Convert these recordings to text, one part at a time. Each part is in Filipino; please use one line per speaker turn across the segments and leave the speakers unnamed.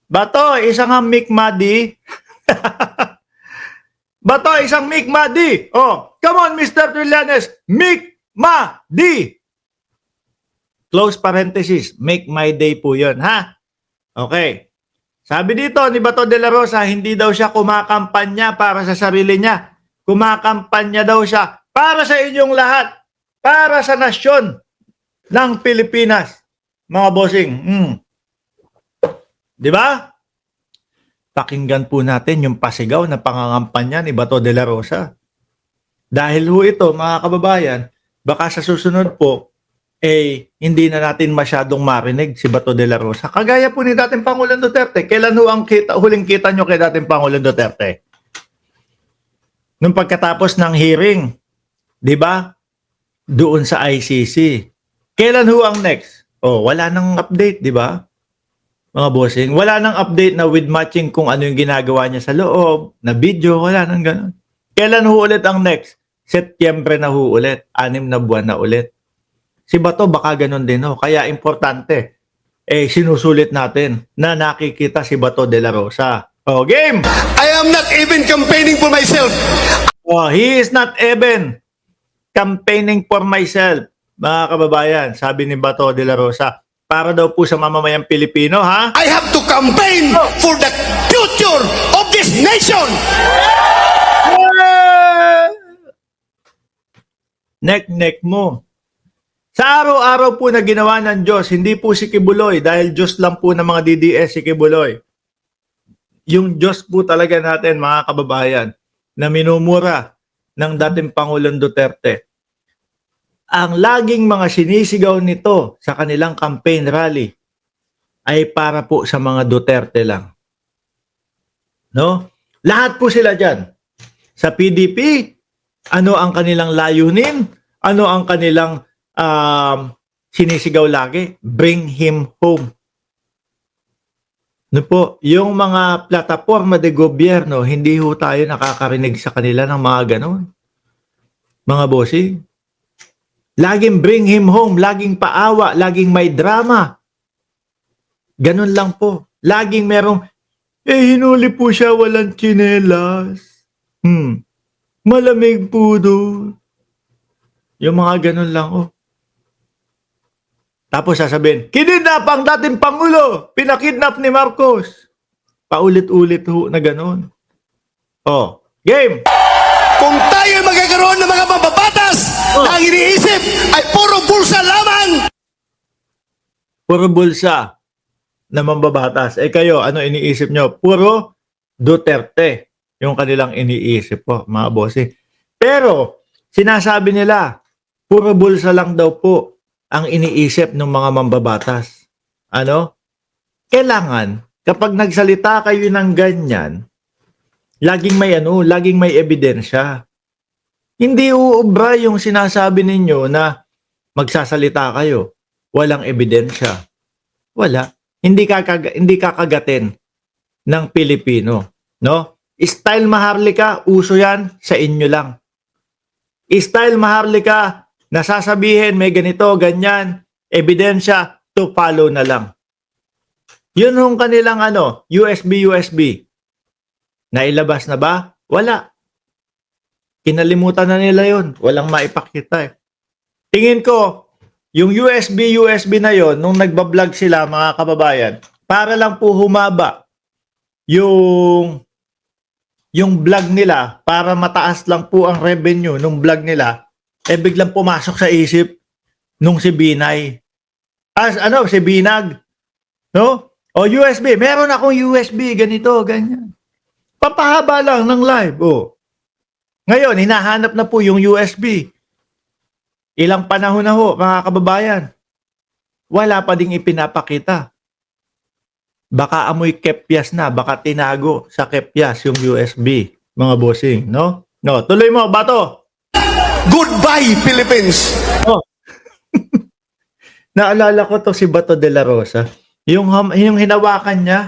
Bato, isang Mick Madi. Bato, isang Mick Madi. Oh, come on, Mr. Trillanes. Mick Madi. Close parenthesis. Make my day po yun, ha? Okay. Sabi dito ni Bato de la Rosa, hindi daw siya kumakampanya para sa sarili niya. Kumakampanya daw siya para sa inyong lahat. Para sa nasyon ng Pilipinas. Mga bossing. Di ba? Pakinggan po natin yung pasigaw na pangangampanya ni Bato de la Rosa. Dahil ho ito, mga kababayan, baka sa susunod po, hindi na natin masyadong marinig si Bato de la Rosa. Kagaya po ni dating Pangulong Duterte. Kailan ho ang huling kita nyo kay dating Pangulong Duterte? Nung pagkatapos ng hearing, di ba? Doon sa ICC. Kailan ho ang next? Oh, wala nang update, di ba? Mga bossing, wala nang update na with matching kung ano yung ginagawa niya sa loob, na video, wala nang ganun. Kailan ho ulit ang next? Setyembre na ho ulit. 6 na buwan na ulit. Si Bato baka ganun din ho. Kaya importante, sinusulit natin na nakikita si Bato de la Rosa. Oh, game!
I am not even campaigning for myself.
Oh, he is not even campaigning for myself. Mga kababayan, sabi ni Bato de la Rosa, para daw po sa mamamayang Pilipino, ha?
I have to campaign for the future of this nation.
Nek-nek mo. Sa araw-araw po na ginawa ng Diyos, hindi po si Kibuloy, dahil Diyos lang po ng mga DDS si Kibuloy. Yung Diyos po talaga natin, mga kababayan, na minumura ng dating Pangulong Duterte. Ang laging mga sinisigaw nito sa kanilang campaign rally ay para po sa mga Duterte lang. No? Lahat po sila dyan. Sa PDP, ano ang kanilang layunin? Ano ang kanilang sinisigaw lagi? Bring him home. No po, yung mga plataforma de gobyerno, hindi ho tayo nakakarinig sa kanila ng mga ganon. Mga bossing. Laging bring him home, laging paawa, laging may drama. Ganon lang po. Laging merong, hinuli po siya, walang tsinelas. Malamig po doon. Yung mga ganon lang, oh. Tapos sasabihin, kinidnap ang dating Pangulo, pinakidnap ni Marcos. Paulit-ulit ho na ganon. Oh, game!
Kung tayo magkakaroon ng mga mababatas na ang iniisip ay puro bulsa lamang.
Puro bulsa na mambabatas. Kayo, ano iniisip nyo? Puro Duterte yung kanilang iniisip po, mga bossing. Pero, sinasabi nila, puro bulsa lang daw po ang iniisip ng mga mambabatas. Ano? Kailangan, kapag nagsalita kayo ng ganyan, laging may ebidensya. Hindi uubra yung sinasabi ninyo na magsasalita kayo. Walang ebidensya. Wala. Hindi kakagatin ng Pilipino. No? Style Maharlika, uso yan sa inyo lang. Style Maharlika, nasasabihin may ganito, ganyan, ebidensya, to follow na lang. Yun yung kanilang USB. Nailabas na ba? Wala. Kinalimutan na nila yun. Walang maipakita. Tingin ko, yung USB na yon nung nagbablog sila, mga kababayan, para lang po humaba yung vlog nila, para mataas lang po ang revenue ng vlog nila, biglang pumasok sa isip nung si Binay. Si Binag. No? O USB, meron akong USB, ganito, ganyan. Papahaba lang ng live. Oh. Ngayon, hinahanap na po yung USB. Ilang panahon na ho, mga kababayan. Wala pa ding ipinapakita. Baka amoy kepyas na, baka tinago sa kepyas yung USB, mga bossing, no? No, tuloy mo, Bato.
Goodbye, Philippines.
Oh. Naalala ko to si Bato de la Rosa. Yung hinawakan niya,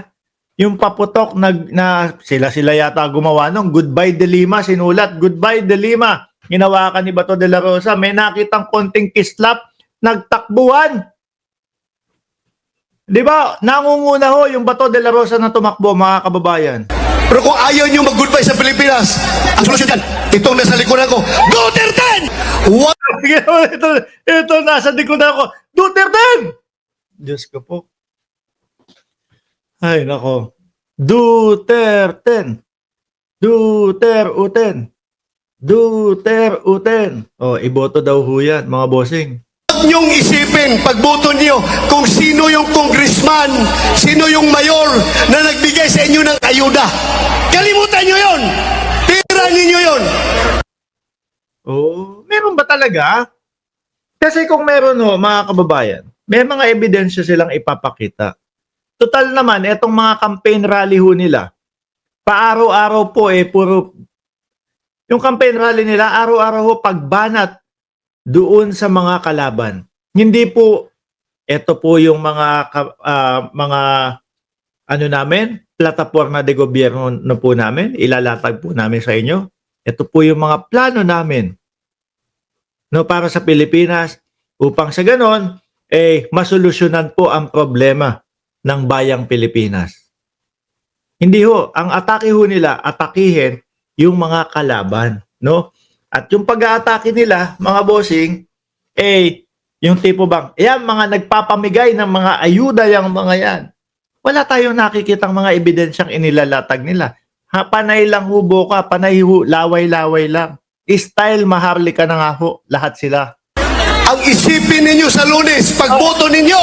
yung paputok na sila yata gumawa nung Goodbye de Lima, sinulat, Goodbye de Lima. Hinawakan ni Bato de la Rosa, may nakitang konting kislap, nagtakbuhan. Di ba, nangunguna ho yung Bato de la Rosa na tumakbo, mga kababayan.
Pero kung ayaw nyo mag-goodbye sa Pilipinas, ang solusyon dyan, itong nasa likuran ko, Duterte! What?
ito, nasa likodan ako. Duterte! Diyos ko po. Ay, nako. Duterte. Duterte. Duterte. O, iboto daw ho yan, mga bossing.
Huwag niyong isipin, pagboto niyo, kung sino yung congressman, sino yung mayor na nagbigay sa inyo ng ayuda. Kalimutan niyo yon. Tira ninyo yon.
Oh, meron ba talaga? Kasi kung meron ho, mga kababayan, may mga ebidensya silang ipapakita. Total naman, etong mga campaign rally ho nila, paaraw-araw po puro, yung campaign rally nila, araw-araw ho pagbanat doon sa mga kalaban. Hindi po, ito po yung mga ano namin, plataforma de gobyerno na po namin, ilalatag po namin sa inyo. Ito po yung mga plano namin, no, para sa Pilipinas, upang sa ganon, masolusyonan po ang problema ng bayang Pilipinas. Hindi ho, ang atake ho nila, atakihin yung mga kalaban, no? At yung pag-aatake nila, mga bossing, yung tipo bang, yan, mga nagpapamigay ng mga ayuda yung mga yan. Wala tayong nakikitang mga ebidensyang inilalatag nila. Ha, panay lang hubo ka, panay laway-laway lang. Style maharlika na nga ho, lahat sila.
Ang isipin ninyo sa Lunes, pagboto ninyo,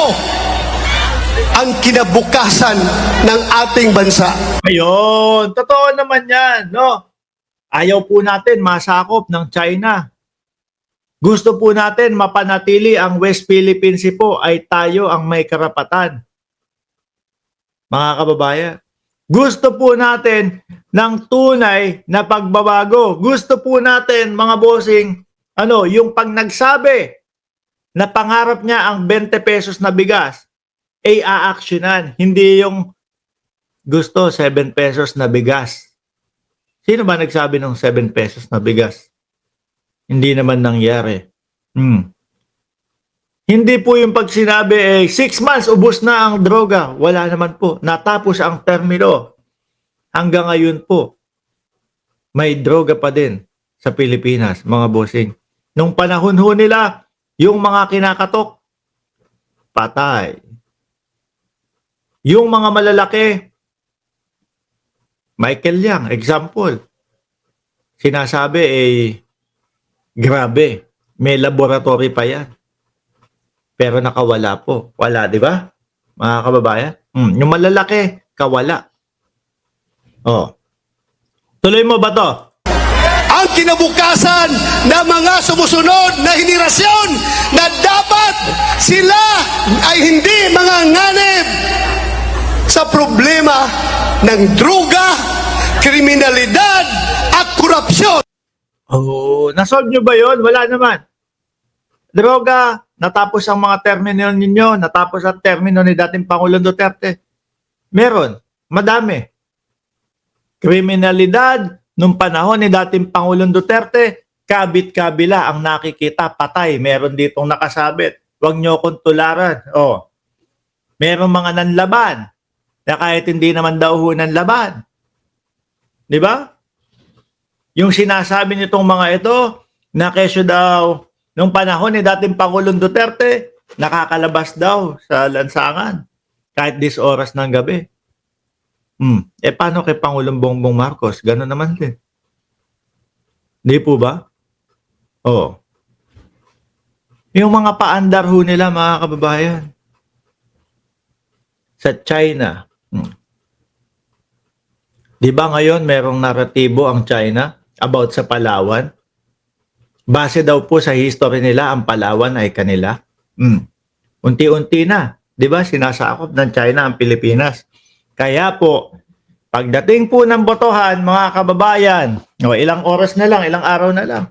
ang kinabukasan ng ating bansa.
Ayun, totoo naman yan, no? Ayaw po natin masakop ng China. Gusto po natin mapanatili ang West Philippine Sea po ay tayo ang may karapatan. Mga kababayan, gusto po natin ng tunay na pagbabago. Gusto po natin, mga bossing, yung pag nagsabi na pangarap niya ang 20 pesos na bigas, aaksyonan. Hindi yung gusto 7 pesos na bigas. Sino ba nagsabi ng 7 pesos na bigas? Hindi naman nangyari. Hindi po yung pag sinabi, 6 months, ubos na ang droga. Wala naman po. Natapos ang termino. Hanggang ngayon po, may droga pa din sa Pilipinas, mga bossing. Nung panahon ho nila, yung mga kinakatok, patay. Yung mga malalaki, Michael Yang, example. Sinasabi, grabe, may laboratory pa yan. Pero nakawala po. Wala, di ba? Mga kababayan? Yung malalaki, kawala. Tuloy mo ba to?
Ang kinabukasan ng mga sumusunod na henerasyon na dapat sila ay hindi mga nganib sa problema ng droga, kriminalidad at korupsyon.
Nasolve nyo ba yun? Wala naman. Droga, natapos ang mga termino ninyo, natapos ang termino ni dating Pangulong Duterte. Meron, madami. Kriminalidad, nung panahon ni dating Pangulong Duterte, kabit-kabila ang nakikita, patay. Meron ditong nakasabit. Huwag nyo akong tularan. Meron mga nanlaban na kahit hindi naman daw ho nanlaban. Di ba? Yung sinasabi nitong mga ito, na kesyo daw, nung panahon ni dating Pangulong Duterte, nakakalabas daw sa lansangan. Kahit 10 oras ng gabi. Paano kay Pangulong Bongbong Marcos? Gano'n naman din. Di po ba? Yung mga paandar ho nila, mga kababayan, sa China. Di ba ngayon merong naratibo ang China about sa Palawan? Base daw po sa history nila, ang Palawan ay kanila. Unti-unti na. Di ba? Sinasakop ng China ang Pilipinas. Kaya po, pagdating po ng botohan, mga kababayan, ilang oras na lang, ilang araw na lang.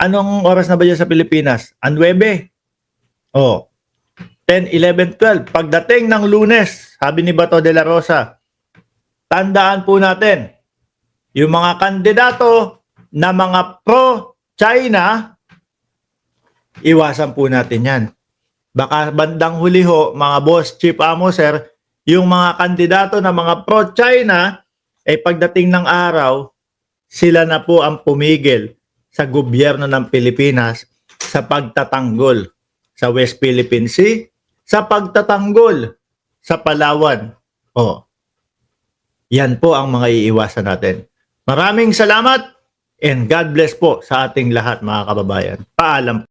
Anong oras na ba dyan sa Pilipinas? 9. 10, 11, 12. Pagdating ng Lunes, sabi ni Bato de la Rosa, tandaan po natin, yung mga kandidato na mga pro-China, iwasan po natin yan. Baka bandang huli ho, mga boss, Chief Amo, sir, yung mga kandidato na mga pro-China, pagdating ng araw, sila na po ang pumigil sa gobyerno ng Pilipinas sa pagtatanggol sa West Philippine Sea, sa pagtatanggol sa Palawan. Yan po ang mga iiwasan natin. Maraming salamat and God bless po sa ating lahat, mga kababayan. Paalam.